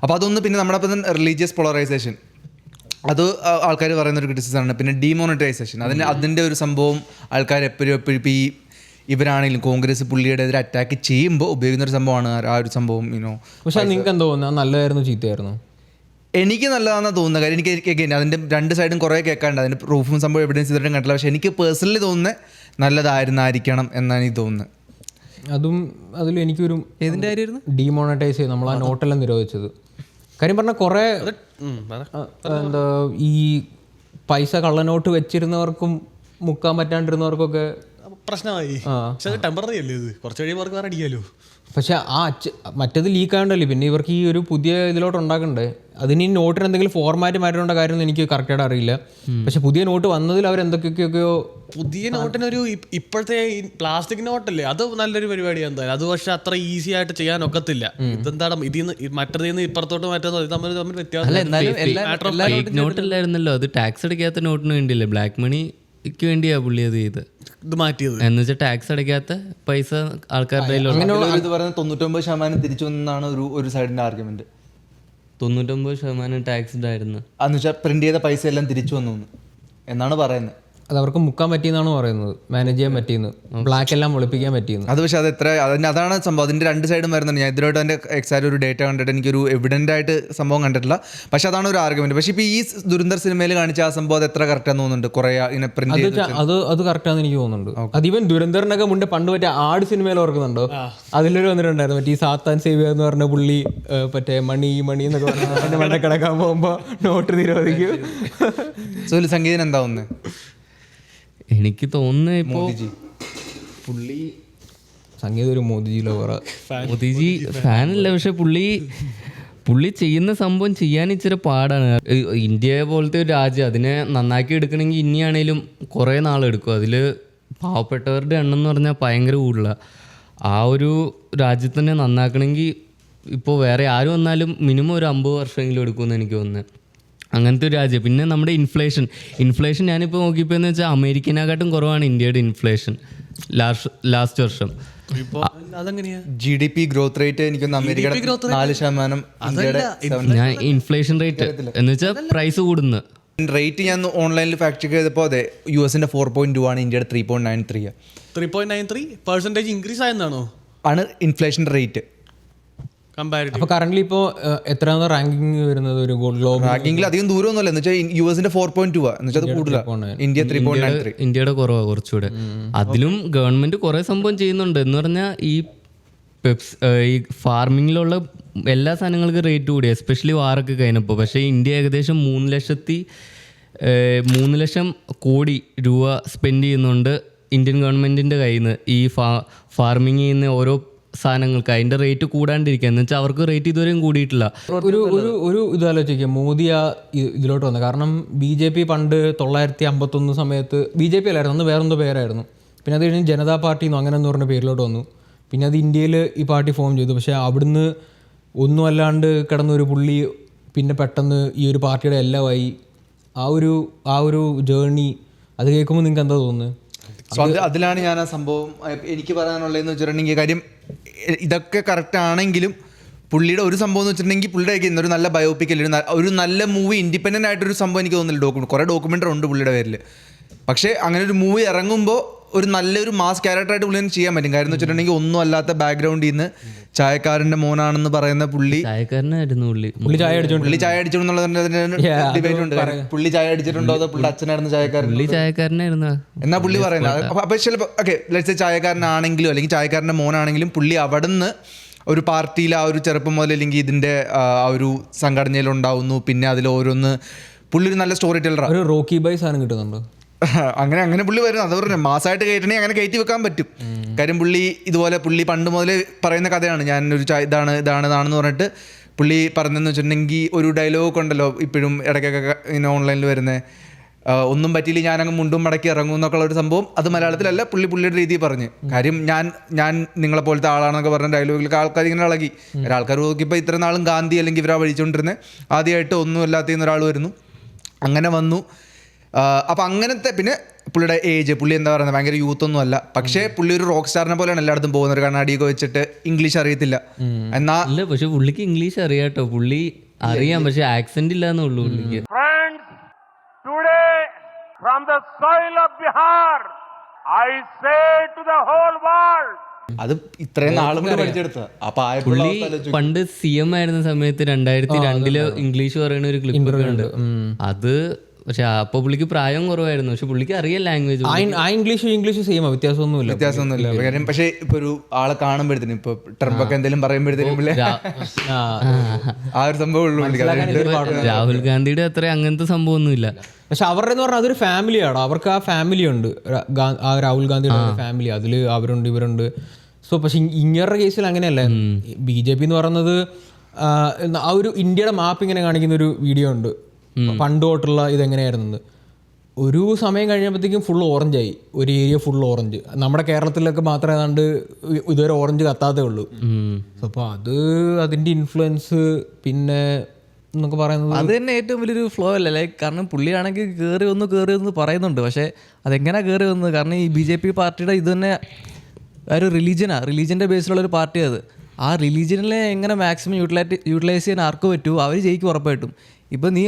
അപ്പോൾ അതൊന്ന്. പിന്നെ നമ്മുടെ അപ്പം റിലീജിയസ് പോളറൈസേഷൻ, അത് ആൾക്കാർ പറയുന്നൊരു ക്രിറ്റിസിസമാണ്. പിന്നെ ഡീമോണിറ്റൈസേഷൻ, അതിൻ്റെ ഒരു സംഭവം ആൾക്കാർ എപ്പോഴും ഇപ്പോൾ ഇവരാണെങ്കിലും കോൺഗ്രസ് പുള്ളിയുടെ എതിരെ അറ്റാക്ക് ചെയ്യുമ്പോൾ ഉപയോഗിക്കുന്ന ഒരു സംഭവമാണ് ആ ഒരു സംഭവം. പക്ഷെ നിങ്ങൾക്ക് എന്താ തോന്നുന്നത്, നല്ലതായിരുന്നു ചീത്തയായിരുന്നു? എനിക്ക് നല്ലതാണെന്ന് തോന്നുന്ന കാര്യം എനിക്ക് അതിൻ്റെ 2 സൈഡും കുറേ കേൾക്കാണ്ട്. അതിൻ്റെ പ്രൂഫും സംഭവം എവിഡൻസ് ചെയ്തിട്ടും കണ്ടില്ല. പക്ഷേ എനിക്ക് പേഴ്സണലി തോന്നുന്നത് നല്ലതായിരുന്നായിരിക്കണം എന്നാണ് എനിക്ക് തോന്നുന്നത്. അതിലും എനിക്കൊരു ഏതിൻ്റെ കാര്യമായിരുന്നു ഡീമോണിറ്റൈസ് ചെയ്ത് നമ്മൾ ആ നോട്ടെല്ലാം നിരോധിച്ചത്. കാര്യം പറഞ്ഞാൽ കുറേ എന്താ ഈ പൈസ കള്ളനോട്ട് വെച്ചിരുന്നവർക്കും മുക്കാൻ പറ്റാണ്ടിരുന്നവർക്കൊക്കെ പ്രശ്നമായി. പക്ഷെ ടെമ്പററി അല്ലേ ഇത്, കുറച്ച് കഴിയുമ്പോൾ അവർക്ക് വേറെ അടിക്കാലോ. പക്ഷെ മറ്റേത് ലീക്ക് ആയതുകൊണ്ടല്ലേ പിന്നെ ഇവർക്ക് ഈ ഒരു പുതിയ ഇതിലോട്ട് ഉണ്ടാക്കണ്ടേ. അതിന് ഈ നോട്ടിന് എന്തെങ്കിലും ഫോർമാറ്റ് മാറ്റേണ്ട കാര്യമൊന്നും എനിക്ക് കറക്റ്റായിട്ട് അറിയില്ല. പക്ഷെ പുതിയ നോട്ട് വന്നതിൽ അവർ എന്തൊക്കെയൊക്കെയോ പുതിയ നോട്ടിനൊരു ഇപ്പോഴത്തെ പ്ലാസ്റ്റിക് നോട്ടല്ലേ, അത് നല്ലൊരു പരിപാടിയാണ് എന്തായാലും. അത് പക്ഷെ അത്ര ഈസി ആയിട്ട് ചെയ്യാൻ ഒക്കത്തില്ല. ഇതെന്താണ് ഇതിന്ന് മറ്റേന്ന് ഇപ്പുറത്തോട്ട് മാറ്റുന്നത് തമ്മിൽ വ്യത്യാസം. നോട്ടില്ലായിരുന്നല്ലോ, അത് ടാക്സ് അടയ്ക്കാത്ത നോട്ടിന് വേണ്ടിയല്ലേ, ബ്ലാക്ക് മണിക്ക് വേണ്ടിയാ പുള്ളി അത് ചെയ്ത് ഇത് മാറ്റിയത്. എന്ന് വെച്ചാൽ ടാക്സ് അടയ്ക്കാത്ത പൈസ ആൾക്കാരുടെ ഇത് പറയുന്നത് 99% തിരിച്ചു വന്നാണ് ഒരു സൈഡിന്റെ ആർഗ്യുമെന്റ്. 99% ടാക്സ്ഡ് ആയിരുന്നു. എന്ന് വെച്ചാൽ പ്രിന്റ് ചെയ്ത പൈസ എല്ലാം തിരിച്ചു വന്നു എന്നാണ് പറയുന്നത്. അത് അവർക്ക് മുക്കാൻ പറ്റിയെന്നാണ് പറയുന്നത്, മാനേജ് ചെയ്യാൻ പറ്റിയെന്ന്, ബ്ലാക്ക് എല്ലാം ഒളിപ്പിക്കാൻ പറ്റിയെന്ന്. അത് പക്ഷേ അതാണ് സംഭവം. അതിൻ്റെ 2 സൈഡും വരുന്നുണ്ട്. ഞാൻ ഇതിലോട്ട് അതിൻ്റെ എക്സാക്റ്റ് ഒരു ഡേറ്റ കണ്ടിട്ട് എനിക്കൊരു എവിഡൻ്റ് ആയിട്ട് സംഭവം കണ്ടിട്ടില്ല. പക്ഷെ അതാണ് ഒരു ആർഗ്യുമെന്റ്. പക്ഷേ ഇപ്പോൾ ഈ ദുരന്തർ സിനിമയിൽ കാണിച്ച ആ സംഭവം അത് എത്ര കറക്റ്റാന്ന് തോന്നുന്നുണ്ട്. കുറേ ഇങ്ങനെ പ്രിന്റ് അത് കറക്റ്റാന്ന് എനിക്ക് തോന്നുന്നുണ്ട്. അതിവൻ ദുരന്തറിനൊക്കെ മുന്നേ പണ്ട് മറ്റേ ആട് സിനിമയിൽ ഓർക്കുന്നുണ്ടോ, അതിലൊരു വന്നിട്ടുണ്ടായിരുന്നു മറ്റേ ഈ സാത്താൻ സേവ്യ എന്ന് പറഞ്ഞ പുള്ളി മറ്റേ മണി എന്നൊക്കെ പറഞ്ഞ മണ്ണ കിടക്കാൻ പോകുമ്പോൾ നോട്ട് നിരോധിക്കും. സംഗീതം എന്താ ഒന്ന് എനിക്ക് തോന്നുന്നത് ഇപ്പോൾ പുള്ളി സംഗീതം ഒരു മോദിജിയിലോ മോദിജി ഫാനല്ല, പക്ഷെ പുള്ളി ചെയ്യുന്ന സംഭവം ചെയ്യാൻ ഇച്ചിരി പാടാണ്. ഇന്ത്യ പോലത്തെ ഒരു രാജ്യം, അതിനെ നന്നാക്കി എടുക്കണമെങ്കിൽ ഇനിയാണേലും കുറേ നാളെടുക്കും. അതിൽ പാവപ്പെട്ടവരുടെ എണ്ണം എന്ന് പറഞ്ഞാൽ ഭയങ്കര കൂടുതലാണ്. ആ ഒരു രാജ്യത്തിനെ നന്നാക്കണമെങ്കിൽ ഇപ്പോൾ വേറെ ആരും വന്നാലും മിനിമം ഒരു 50 വർഷമെങ്കിലും എടുക്കുമെന്ന് എനിക്ക് തോന്നുന്നത്. അങ്ങനത്തെ ഒരു രാജ്യം. പിന്നെ നമ്മുടെ ഇൻഫ്ലേഷൻ ഞാനിപ്പോൾ നോക്കിയപ്പോൾ എന്ന് വെച്ചാൽ അമേരിക്കനെക്കാട്ടും കുറവാണ് ഇന്ത്യയുടെ ഇൻഫ്ലേഷൻ ലാസ്റ്റ് വർഷം. GDP ഗ്രോത്ത് റേറ്റ് എനിക്കൊന്ന് അമേരിക്കയുടെ 4%, ഞാൻ ഇൻഫ്ലേഷൻ റേറ്റ് എന്ന് വെച്ചാൽ പ്രൈസ് കൂടുന്നു റേറ്റ് ഞാൻ ഓൺലൈനിൽ ഫാക്ട് ചെക്ക് ചെയ്തപ്പോൾ അതെ US-ന്റെ 4.2 ആണ്, ഇന്ത്യയുടെ 3.93. 3.93% ഇൻക്രീസ് ആയെന്നാണോ ആണ് ഇൻഫ്ലേഷൻ റേറ്റ്. അപ്പോൾ കറന്റ് ഇപ്പോൾ എത്രയാണ് റാങ്കിങ് വരുന്നത് ഒരു ഗ്ലോബൽ റാങ്കിങ്ങിൽ അധികം ദൂരമൊന്നുമല്ല. എന്ന് വെച്ചാൽ US-ന്റെ 4.2 എന്ന് വെച്ചാൽ അത് കൂടുതലാണ്. ഇന്ത്യ 3.93. ഇന്ത്യയുടെ കുറവാണ് കുറച്ചുകൂടെ. അതിലും ഗവൺമെന്റ് കുറേ സംഭവം ചെയ്യുന്നുണ്ട്. എന്ന് പറഞ്ഞാൽ ഈ ഫാർമിങ്ങിലുള്ള എല്ലാ സാധനങ്ങൾക്കും റേറ്റ് കൂടി, എസ്പെഷ്യലി വാറൊക്കെ കഴിഞ്ഞപ്പോൾ. പക്ഷേ ഇന്ത്യ ഏകദേശം 3 ലക്ഷം കോടി രൂപ സ്പെൻഡ് ചെയ്യുന്നുണ്ട് ഇന്ത്യൻ ഗവൺമെൻറ്റിൻ്റെ കയ്യിൽ നിന്ന് ഈ ഫാർമിങ് ചെയ്യുന്ന ഓരോ സാധനങ്ങൾക്ക്. അതിൻ്റെ റേറ്റ് കൂടാണ്ടിരിക്കുക എന്ന് വെച്ചാൽ അവർക്ക് റേറ്റ് ഇതുവരെയും കൂടിയിട്ടില്ല. ഒരു ഇതാലോചിക്കുക, മോദി ഇതിലോട്ട് വന്നത് കാരണം BJP പണ്ട് 951 സമയത്ത് BJP അല്ലായിരുന്നു, അന്ന് വേറെന്തോ പേരായിരുന്നു. പിന്നെ അത് കഴിഞ്ഞ് ജനതാ പാർട്ടി അങ്ങനെ എന്ന് പറഞ്ഞ പേരിലോട്ട് വന്നു. പിന്നെ അത് ഇന്ത്യയിൽ ഈ പാർട്ടി ഫോം ചെയ്തു. പക്ഷേ അവിടുന്ന് ഒന്നും അല്ലാണ്ട് കിടന്നൊരു പുള്ളി പിന്നെ പെട്ടെന്ന് ഈ ഒരു പാർട്ടിയുടെ എല്ലാമായി. ആ ഒരു ജേർണി അത് കേൾക്കുമ്പോൾ നിങ്ങൾക്ക് എന്താ തോന്നുന്നത്? സോ അതിലാണ് ഞാൻ ആ സംഭവം എനിക്ക് പറയാനുള്ളതെന്ന് വെച്ചിട്ടുണ്ടെങ്കിൽ കാര്യം ഇതൊക്കെ കറക്റ്റ് ആണെങ്കിലും പുള്ളിയുടെ ഒരു സംഭവം എന്ന് വെച്ചിട്ടുണ്ടെങ്കിൽ പുള്ളിയുടെ ഒരു നല്ല ബയോപിക് അല്ലെങ്കിൽ ഒരു നല്ല മൂവി ഇൻഡിപെൻഡൻ്റ് ആയിട്ടൊരു സംഭവം എനിക്ക് തോന്നുന്നില്ല. കുറേ ഡോക്യുമെൻ്ററി ഉണ്ട് പുള്ളിയുടെ പേരിൽ. പക്ഷേ അങ്ങനെ ഒരു മൂവി ഇറങ്ങുമ്പോൾ ഒരു നല്ലൊരു മാസ് ക്യാരക്ടറായിട്ട് പുള്ളിനെ ചെയ്യാൻ പറ്റും. കാര്യം എന്ന് വെച്ചിട്ടുണ്ടെങ്കിൽ ഒന്നും അല്ലാത്ത ബാക്ക്ഗ്രൗണ്ടിൽ നിന്ന് ചായക്കാരൻ്റെ മോനാണെന്ന് പറയുന്ന ചായക്കാരനായിരുന്നു പുള്ളി ചായ അടിച്ചോന്നുള്ള ഡിബേറ്റ് ഉണ്ട്. പുള്ളി ചായ അടിച്ചിട്ടുണ്ടോ അതോ പുള്ളി അച്ഛനായിരുന്നു ചായക്കാരനായിരുന്നു എന്നാ പുള്ളി പറയുന്നത്. അപ്പൊ ചിലപ്പോൾ ഓക്കെ ലെറ്റ്സ് സേ ചായക്കാരനാണെങ്കിലും അല്ലെങ്കിൽ ചായക്കാരൻ്റെ മോനാണെങ്കിലും പുള്ളി അവിടുന്ന് ഒരു പാർട്ടിയിൽ ആ ഒരു ചെറുപ്പം മുതൽ അല്ലെങ്കിൽ ഇതിൻ്റെ ആ ഒരു സംഘടനയിൽ ഉണ്ടാവുന്നു. പിന്നെ അതിൽ ഓരോന്ന് പുള്ളി ഒരു നല്ല സ്റ്റോറി ടെല്ലറാണ്. ഒരു റോക്കി ബൈ സാധനം കിട്ടുന്നുണ്ടോ? അങ്ങനെ പുള്ളി വരുന്നു. അത് പറഞ്ഞു മാസമായിട്ട് കയറ്റണേ അങ്ങനെ കയറ്റി വെക്കാൻ പറ്റും. കാര്യം പുള്ളി ഇതുപോലെ പുള്ളി പണ്ട് മുതലേ പറയുന്ന കഥയാണ്. ഞാൻ ഒരു ഇതാണെന്ന് പറഞ്ഞിട്ട് പുള്ളി പറഞ്ഞതെന്ന് വെച്ചിട്ടുണ്ടെങ്കിൽ ഒരു ഡയലോഗ് ഉണ്ടല്ലോ ഇപ്പോഴും ഇടയ്ക്കൊക്കെ ഇങ്ങനെ ഓൺലൈനിൽ വരുന്നത്, ഒന്നും പറ്റിയില്ല ഞാനങ്ങ് മുണ്ടും മടക്കി ഇറങ്ങും എന്നൊക്കെ ഒരു സംഭവം. അത് മലയാളത്തിലല്ല, പുള്ളിയുടെ രീതിയിൽ പറഞ്ഞ്. കാര്യം ഞാൻ നിങ്ങളെ പോലത്തെ ആളാണെന്നൊക്കെ പറഞ്ഞ ഡയലോഗിലൊക്കെ ആൾക്കാർ ഇങ്ങനെ ഇളകി. ആൾക്കാർ നോക്കിയപ്പോൾ ഇത്ര നാളും ഗാന്ധി അല്ലെങ്കിൽ ഇവരാ വഴിച്ചുകൊണ്ടിരുന്നത്, ആദ്യമായിട്ട് ഒന്നും അല്ലാത്തതിന് ഒരാൾ വരുന്നു. അങ്ങനെ വന്നു. അപ്പം അങ്ങനത്തെ പിന്നെ പുള്ളിയുടെ ഏജ്, പുള്ളി എന്താ പറയുന്നത് ഭയങ്കര യൂത്ത് ഒന്നും അല്ല. പക്ഷേ പുള്ളി ഒരു റോക്ക് സ്റ്റാറിനെ പോലെയാണ് എല്ലായിടത്തും പോകുന്നത്. ഒരു കണ്ണാടിയൊക്കെ വെച്ചിട്ട് ഇംഗ്ലീഷ് അറിയത്തില്ല എന്നാ. ഇല്ല, പക്ഷെ പുള്ളിക്ക് ഇംഗ്ലീഷ് അറിയാട്ടോ. പുള്ളി അറിയാം, പക്ഷെ ആക്സെന്റ് ഇല്ലാന്നേ ഉള്ളൂ പുള്ളിക്ക്. Today, from the soil of Bihar, I say to the whole world. അത് ഇത്രയും നാളും കൂടി പഠിച്ചെടുത്ത. അപ്പൊ പുള്ളി പണ്ട് CM ആയിരുന്ന സമയത്ത് 2002 ഇംഗ്ലീഷ് പറയുന്ന ഒരു ക്ലിപ്പ് ഉണ്ട്. അത് പക്ഷെ അപ്പൊ പുള്ളിക്ക് പ്രായം കുറവായിരുന്നു, പക്ഷെ പുള്ളിക്ക് അറിയാം ലാംഗ്വേജ്. ഇംഗ്ലീഷ് സെയിം വ്യത്യാസമൊന്നുമില്ല. കാര്യം പക്ഷെ ഇപ്പൊ ഒരു ആളെ കാണുമ്പോഴത്തേനും ഇപ്പൊ ട്രംപൊക്കെ എന്തെങ്കിലും പറയുമ്പോഴത്തേനും ആ ഒരു സംഭവം ഉള്ളൂ. രാഹുൽ ഗാന്ധിയുടെ അത്ര അങ്ങനത്തെ സംഭവം ഒന്നുമില്ല. പക്ഷെ അവരുടെ എന്ന് പറഞ്ഞാൽ അതൊരു ഫാമിലിയാണോ, അവർക്ക് ആ ഫാമിലി ഉണ്ട്. ആ രാഹുൽ ഗാന്ധിയുടെ ഫാമിലി, അതിൽ അവരുണ്ട് ഇവരുണ്ട്. സോ പക്ഷെ ഇങ്ങരുടെ കേസിൽ അങ്ങനെയല്ല. BJP എന്ന് പറയുന്നത് ആ ഒരു ഇന്ത്യയുടെ മാപ്പ് ഇങ്ങനെ കാണിക്കുന്ന ഒരു വീഡിയോ ഉണ്ട്, പണ്ട് തൊട്ടുള്ള ഇതെങ്ങനെയായിരുന്നത്. ഒരു സമയം കഴിഞ്ഞപ്പോഴത്തേക്കും ഫുൾ ഓറഞ്ചായി, ഒരു ഏരിയ ഫുൾ ഓറഞ്ച്. നമ്മുടെ കേരളത്തിലൊക്കെ മാത്രമേ ഏതാണ്ട് ഇതുവരെ ഓറഞ്ച് കത്താത്തേ ഉള്ളൂ. അപ്പോൾ അതിൻ്റെ ഇൻഫ്ലുവൻസ് പിന്നെ എന്നൊക്കെ പറയുന്നത് അത് തന്നെ ഏറ്റവും വലിയൊരു ഫ്ലോ അല്ലേ. ലൈക്ക് കാരണം പുള്ളിയാണെങ്കിൽ കയറി ഒന്ന് പറയുന്നുണ്ട്, പക്ഷേ അതെങ്ങനെ കയറി വന്നത്? കാരണം ഈ BJP പാർട്ടിയുടെ ഇത് തന്നെ ഒരു റിലീജിയൻ്റെ ബേസിലുള്ള ഒരു പാർട്ടി. അത് ആ റിലീജിയനിലെ എങ്ങനെ മാക്സിമം യൂട്ടിലൈസ് ചെയ്യാൻ ആർക്ക് പറ്റുമോ അവർ ജയിക്കും ഉറപ്പായിട്ടും. ഇപ്പോൾ നീ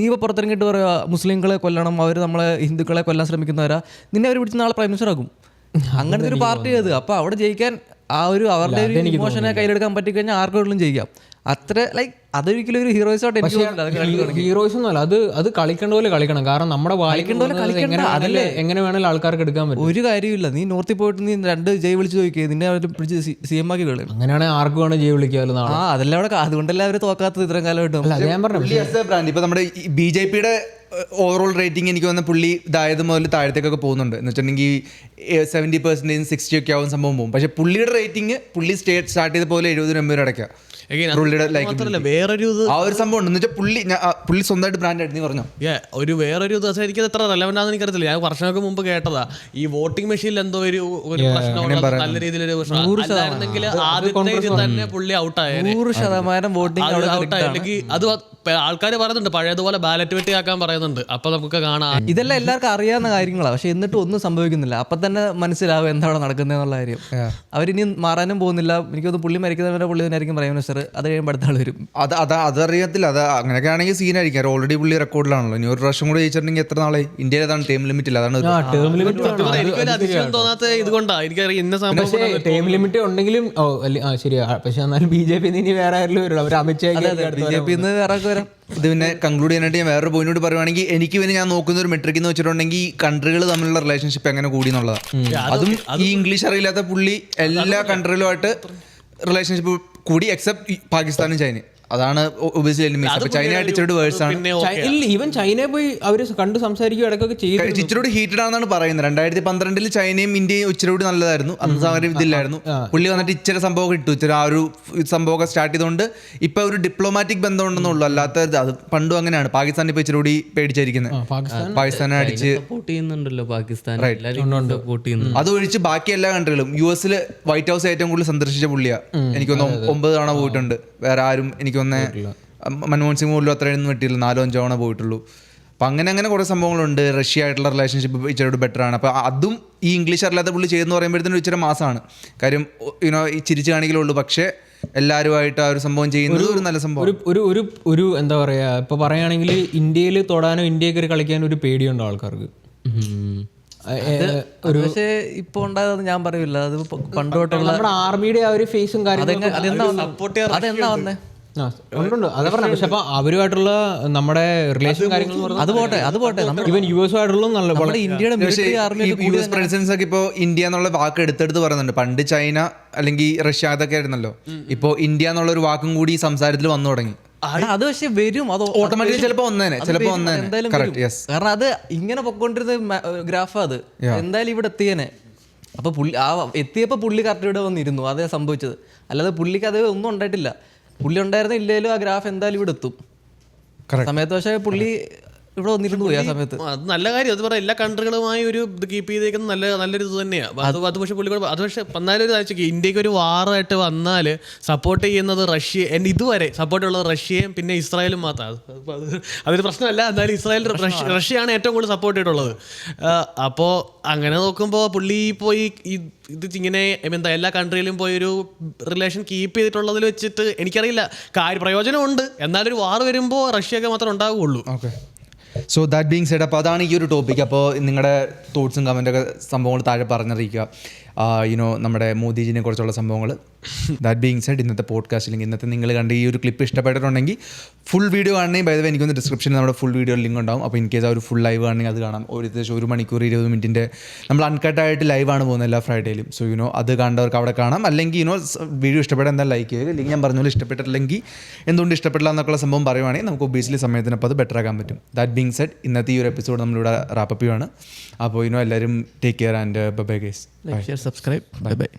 ഇപ്പോൾ പുറത്തിറങ്ങിയിട്ട് പറയുക മുസ്ലിങ്ങളെ കൊല്ലണം, അവർ നമ്മളെ ഹിന്ദുക്കളെ കൊല്ലാൻ ശ്രമിക്കുന്നവരാ, നിന്നെ അവർ പിടിച്ച് നാളെ പ്രൈം മിനിസ്റ്റർ ആക്കും. അങ്ങനത്തെ ഒരു പാർട്ടി അത്. അപ്പോൾ അവിടെ ജയിക്കാൻ ആ ഒരു അവരുടെ ഒരു ഇമോഷനെ കയ്യിലെടുക്കാൻ പറ്റിക്കഴിഞ്ഞാൽ ആർക്കും ജയിക്കാം. അത്ര ലൈക്ക് അതൊരിക്കലും ഒരു ഹീറോയിസ് ആയിട്ട് എനിക്ക് തോന്നുന്നില്ല. ഹീറോയിസ് ഒന്നും അല്ല, അത് കളിക്കേണ്ട പോലെ കളിക്കണം. കാരണം നമ്മുടെ അതല്ലേ എങ്ങനെ വേണമെങ്കിലും ആൾക്കാർക്ക് എടുക്കാൻ പറ്റും. ഒരു കാര്യമില്ല. നീ നോർത്തിൽ പോയിട്ട് നീ 2 ജയ് വിളിച്ച് ചോദിക്കുക, നിന്നെ അവർ പിടിച്ച് CM ആക്കി കളയും. അങ്ങനെയാണെങ്കിൽ ആർക്കും വേണം ജയ് വിളിക്കാമല്ലോ. അതെല്ലാം അവിടെ അതുകൊണ്ടല്ലേ അവർ തോക്കാത്തത് ഇത്രയും കാലമായിട്ടും. ഞാൻ പറഞ്ഞു ഇപ്പൊ നമ്മുടെ BJPയുടെ ഓവറോൾ റേറ്റിംഗ് എനിക്ക് വന്ന പുള്ളി ഇതായത് മുതൽ താഴത്തേക്കൊക്കെ പോകുന്നുണ്ട്. എന്ന് വെച്ചിട്ടുണ്ടെങ്കിൽ 70%, 60% ഒക്കെ ആവും സംഭവം പോകും. പക്ഷെ പുള്ളിയുടെ റേറ്റിംഗ് പുള്ളി സ്റ്റാർട്ട് ചെയ്ത പോലെ 70-80 അടയ്ക്കാം. വേറൊരു ആ ഒരു സംഭവം ഉണ്ട്. എന്ന് വെച്ചാൽ പുള്ളി സ്വന്തമായിട്ട് ബ്രാൻഡ് ആയിട്ട് നീ പറഞ്ഞോ. വേറൊരു ദിവസം എനിക്കത് എത്ര റെലവൻ്റ് ആണെന്ന് എനിക്കറിയത്തില്ല. ഞാൻ വർഷങ്ങൾക്ക് മുമ്പ് കേട്ടതാ ഈ വോട്ടിംഗ് മെഷീനിൽ എന്തോ ഒരു പ്രശ്നം, നല്ല രീതിയിലൊരു പ്രശ്നം. ആദ്യത്തെ ഇതിൽ തന്നെ പുള്ളി ഔട്ടായാലും 100% വോട്ടിംഗ് ഔട്ടായില്ലെങ്കിൽ അത് ആൾക്കാർ പറയുന്നുണ്ട് പഴയതുപോലെ ബാലറ്റ് വെട്ടി ആക്കാൻ പറയുന്നുണ്ട്. അപ്പൊ നമുക്ക് കാണാം. ഇതെല്ലാം എല്ലാവർക്കും അറിയാവുന്ന കാര്യങ്ങളാണ്, പക്ഷെ എന്നിട്ടും ഒന്നും സംഭവിക്കുന്നില്ല. അപ്പൊ തന്നെ മനസ്സിലാവും എന്താണ് നടക്കുന്നത് എന്നുള്ള കാര്യം. അവരിനി മാറാനും പോകുന്നില്ല. എനിക്കൊന്ന് പുള്ളി മരിക്കുന്നവരെ പുള്ളി തന്നെയായിരിക്കും പ്രൈം മിനിസ്റ്റർ. അത് കഴിയുമ്പോൾ അടുത്ത ആൾ വരും. അതറിയത്തില്ല. അത് അങ്ങനെയൊക്കെ ആണെങ്കിൽ സീനായിരിക്കും. ഓൾറെഡി പുള്ളി റെക്കോർഡിലാണല്ലോ. ഇനി ഒരു പ്രാവശ്യം കൂടെ ജയിച്ചിട്ടുണ്ടെങ്കിൽ എത്ര നാളെ ഇന്ത്യയിൽ അതാണ് ടൈം ലിമിറ്റ് ഇല്ല. അതാണ് എനിക്കൊരു അതിശയം തോന്നാത്ത ഇതുകൊണ്ടാണ്. എനിക്കറിയാം ഇന്ന സംഭവം ടൈം ലിമിറ്റ് ഉണ്ടെങ്കിലും ശരിയാ. പക്ഷെ എന്നാലും BJP ഇനി വേറെ ആരെങ്കിലും വരുള്ളൂ. അവർ അമിത്ഷാ BJP വേറെ വരാം. ഇത് പിന്നെ കൺക്ലൂഡ് ചെയ്യാനായിട്ട് ഞാൻ വേറൊരു പോയിന്റോട് പറയുവാണെങ്കിൽ എനിക്ക് പിന്നെ ഞാൻ നോക്കുന്ന ഒരു മെട്രിക് എന്ന് വെച്ചിട്ടുണ്ടെങ്കിൽ കൺട്രികൾ തമ്മിലുള്ള റിലേഷൻഷിപ്പ് എങ്ങനെ കൂടി എന്നുള്ളതാണ്. അതും ഈ ഇംഗ്ലീഷ് അറിയില്ലാത്ത പുള്ളി എല്ലാ കൺട്രികളുമായിട്ട് റിലേഷൻഷിപ്പ് കൂടി എക്സെപ്റ്റ് പാകിസ്ഥാനും ചൈനയും. അതാണ് ചൈന അടിച്ചോട് വേഴ്സ് ആണ്. ഈവൻ ചൈനയെ പോയി അവര് കണ്ട് സംസാരിക്കുക ഇടയ്ക്കൊക്കെ ചെയ്തു. ഇച്ചിരി ഹീറ്റഡ് ആണെന്നാണ് പറയുന്നത്. 2012 ചൈനയും ഇന്ത്യയും ഇച്ചിരി നല്ലതായിരുന്നു. അന്ന് സാഹചര്യം ഇതില്ലായിരുന്നു. പുള്ളി വന്നിട്ട് ഇച്ചിരി സംഭവം ഇട്ടു. ഇച്ചിരി ആ ഒരു സംഭവമൊക്കെ സ്റ്റാർട്ട് ചെയ്തുകൊണ്ട് ഇപ്പൊ ഒരു ഡിപ്ലോമാറ്റിക് ബന്ധം ഉണ്ടെന്നുള്ളൂ. അല്ലാത്ത അത് പണ്ടും അങ്ങനെയാണ്. പാകിസ്ഥാൻ ഇപ്പൊ ഇച്ചിരി പേടിച്ചിരിക്കുന്നത്. പാകിസ്ഥാനെ അടിച്ച് സപ്പോർട്ട് ചെയ്യുന്നുണ്ടല്ലോ പാകിസ്ഥാൻ. അതൊഴിച്ച് ബാക്കി എല്ലാ കൺട്രികളും US വൈറ്റ് ഹൗസ് ഏറ്റവും കൂടുതൽ സന്ദർശിച്ച പുള്ളിയാ. എനിക്കൊന്ന് 9 തവണ പോയിട്ടുണ്ട്. വേറെ ആരും എനിക്കൊന്ന് മൻമോഹൻ സിംഗ് പോലും അത്രയൊന്നും കിട്ടിയില്ല. 4-5 തവണ പോയിട്ടുള്ളൂ. അപ്പം അങ്ങനെ കുറേ സംഭവങ്ങളുണ്ട്. റഷ്യ ആയിട്ടുള്ള റിലേഷൻഷിപ്പ് ഇച്ചിരി ബെറ്റർ ആണ്. അപ്പോൾ അതും ഈ ഇംഗ്ലീഷ് അറിയാത്ത പുള്ളി ചെയ്യുന്ന പറയുമ്പോഴത്തേനും ഇച്ചിരി മാസമാണ്. കാര്യം ഈ ചിരിച്ചു കാണിക്കലുള്ളൂ, പക്ഷേ എല്ലാവരുമായിട്ട് ആ ഒരു സംഭവം ചെയ്യുന്നത് ഒരു നല്ല സംഭവം. ഒരു എന്താ പറയുക, ഇപ്പോൾ പറയുകയാണെങ്കിൽ ഇന്ത്യയിൽ തൊടാനോ ഇന്ത്യയിൽ കയറി കളിക്കാനോ ഒരു പേടിയുണ്ടോ ആൾക്കാർക്ക്? പക്ഷേ ഇപ്പൊ ഉണ്ടായത് ഞാൻ പറയൂല, അത് പണ്ട് തൊട്ടുള്ള നമ്മുടെ ആർമിയുടെ ആ ഒരു ഫേസും കാര്യങ്ങളും അതെന്നാ വന്നേ. ഉണ്ട് അതാ പറഞ്ഞ. പക്ഷെ അപ്പൊ അവരുമായിട്ടുള്ള നമ്മുടെ റിലേഷൻ കാര്യങ്ങൾ അത് പോട്ടെ ഈവൻ യുഎസ് ആയിട്ടുള്ള നല്ല ഇന്ത്യയുടെ മിലിറ്ററി ആർമി യുഎസ് പ്രസിഡൻസ് ഒക്കെ ഇപ്പോൾ ഇന്ത്യ എന്നുള്ള വാക്ക് എടുത്തെടുത്ത് പറയുന്നുണ്ട്. പണ്ട് ചൈന അല്ലെങ്കിൽ റഷ്യ അതൊക്കെ ആയിരുന്നല്ലോ. ഇപ്പോൾ ഇന്ത്യ എന്നുള്ള ഒരു വാക്കും കൂടി സംസാരത്തിൽ വന്നു തുടങ്ങി. അത് പക്ഷെ വരും, അത് ഓട്ടോമാറ്റിക്കലി ചിലപ്പോൾ എന്തായാലും കാരണം അത് ഇങ്ങനെ പൊക്കോണ്ടിരുന്ന ഗ്രാഫ്, അത് എന്തായാലും ഇവിടെ എത്തിയേനെ. അപ്പൊ പുള്ളി എത്തിയപ്പോ പുള്ളി കറക്റ്റ് ഇവിടെ വന്നിരുന്നു, അതേ സംഭവിച്ചത്. അല്ലാതെ പുള്ളിക്ക് അത് ഒന്നും ഉണ്ടായിട്ടില്ല. പുള്ളി ഉണ്ടായിരുന്ന ഇല്ലേലും ആ ഗ്രാഫ് എന്തായാലും ഇവിടെ എത്തും സമയത്ത്. പക്ഷേ പുള്ളി ഇവിടെ വന്നിരുന്നു പോയി ആ സമയത്ത്. അത് നല്ല കാര്യം. അത് പറയാം, എല്ലാ കൺട്രികളുമായി ഒരു ഇത് കീപ്പ് ചെയ്തേക്കുന്ന നല്ലൊരു ഇത് തന്നെയാണ്. അത് പക്ഷേ പുള്ളിക്കൂടെ അത് പക്ഷേ വന്നാലും ഒരു ആഴ്ചക്ക് ഇന്ത്യക്ക് ഒരു വാറായിട്ട് വന്നാൽ സപ്പോർട്ട് ചെയ്യുന്നത് റഷ്യ, ഇതുവരെ സപ്പോർട്ടുള്ളത് റഷ്യയും പിന്നെ ഇസ്രായേലും മാത്രമാണ്. അതൊരു പ്രശ്നമല്ല. എന്തായാലും ഇസ്രായേൽ റഷ്യയാണ് ഏറ്റവും കൂടുതൽ സപ്പോർട്ട് ചെയ്തിട്ടുള്ളത്. അപ്പോൾ അങ്ങനെ നോക്കുമ്പോൾ പുള്ളി പോയി ഇത് ഇങ്ങനെ എന്താ എല്ലാ കൺട്രിയിലും പോയി ഒരു റിലേഷൻ കീപ്പ് ചെയ്തിട്ടുള്ളതിൽ വെച്ചിട്ട് എനിക്കറിയില്ല, പ്രയോജനമുണ്ട്. എന്നാലൊരു വാർ വരുമ്പോൾ റഷ്യയൊക്കെ മാത്രമേ ഉണ്ടാവുകയുള്ളൂ. Okay, so that being said. അപ്പോൾ അതാണ് ഈ ഒരു ടോപ്പിക്. അപ്പോൾ നിങ്ങളുടെ തോട്ട്സും കമൻറ്റൊക്കെ സംഭവങ്ങൾ താഴെ പറഞ്ഞറിയിക്കുക. നമ്മുടെ മോദിജിനെ കുറിച്ചുള്ള സംഭവങ്ങൾ. ദാറ്റ് ബീങ് സെഡ്, ഇന്നത്തെ പോഡ്കാസ്റ്റിൽ ഇന്നത്തെ നിങ്ങൾ കണ്ട് ഈ ഒരു ക്ലിപ്പ് ഇഷ്ടപ്പെട്ടിട്ടുണ്ടെങ്കിൽ ഫുൾ വീഡിയോ കാണണമെങ്കിൽ ബൈ ദ വേ എനിക്കൊന്ന് ഡിസ്ക്രിപ്ഷനിൽ നമ്മുടെ ഫുൾ വീഡിയോ ലിങ്ക് ഉണ്ടാവും. അപ്പോൾ ഇൻ കേസ് ആ ഒരു ഫുൾ ലൈവ് ആണെങ്കിൽ അത് കാണാം. ഏകദേശം 1 മണിക്കൂർ 20 മിനിറ്റിൻ്റെ നമ്മൾ അൺകട്ടായിട്ട് ലൈവാണ് പോകുന്നത് എല്ലാ ഫ്രൈഡേയിലും. സോ അത് കണ്ടവർക്ക് അവിടെ കാണാം. അല്ലെങ്കിൽ വീഡിയോ ഇഷ്ടപ്പെട്ടാൽ എന്തായാലും ലൈക്ക് ചെയ്യുക. അല്ലെങ്കിൽ ഞാൻ പറഞ്ഞ പോലെ ഇഷ്ടപ്പെട്ടില്ലെങ്കിൽ എന്തുകൊണ്ട് ഇഷ്ടപ്പെട്ടില്ല എന്നൊക്കെയുള്ള സംഭവം പറയുവാണെങ്കിൽ നമുക്ക് ഒബിയസ്ലി സമയത്തിനപ്പോൾ അത് ബെറ്റർ ആക്കാൻ പറ്റും. ദാറ്റ് ബീങ് സെഡ്, ഇന്നത്തെ ഈ ഒരു എപ്പിസോഡ് നമ്മളിവിടെ റാപ്പപ്പ് ചെയ്യുവാണ്. അപ്പോൾ എല്ലാവരും take care and bye guys. Like, share, subscribe. Bye.